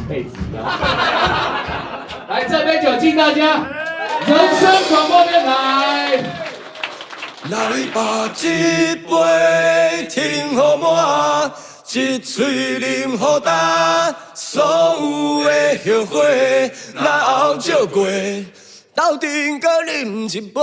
辈子的。来，这杯酒敬大家，人生广播电台。来把一杯听好满，一嘴饮好干，所有的后悔，来后照过，斗阵搁饮一杯。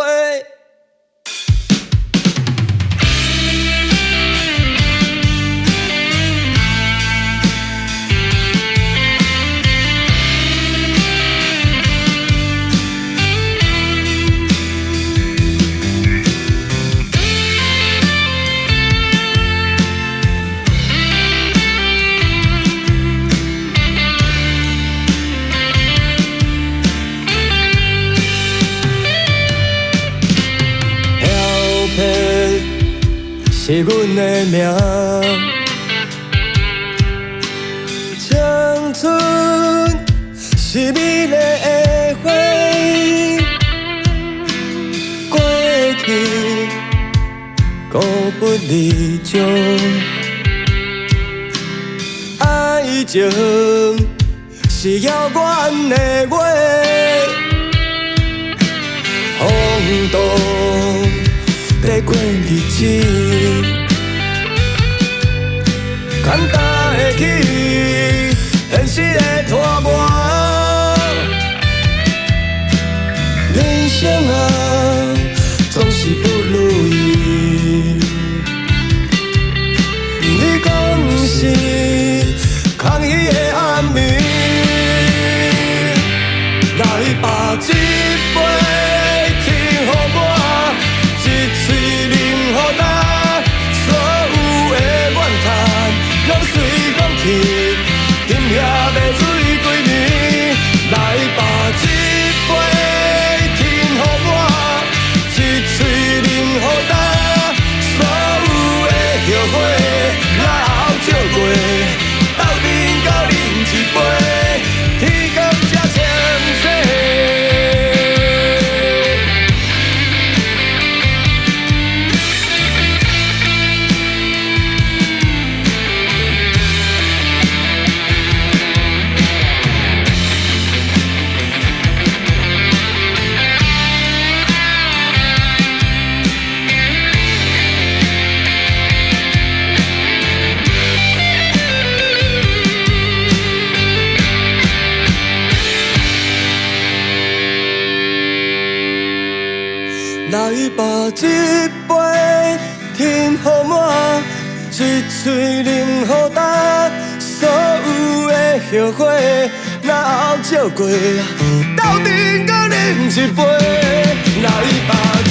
是阮的命，青春是美丽的花，过去固不离种，爱情是遥远的话，风动。在过日子，简单会起，现实会拖磨。人生啊，总是不如意。你讲是空虚的暗暝，来把一杯听好我。嘴啉予干，所有的怨叹，拢随风去，今夜要醉几暝，来把一杯听予我，一嘴啉予干，所有的后悔，来后照过，斗阵到饮一杯，天公才清醒。来把一杯甜予满，一嘴饮予干，所有的后悔，若后照过，斗阵搁饮一杯，来把。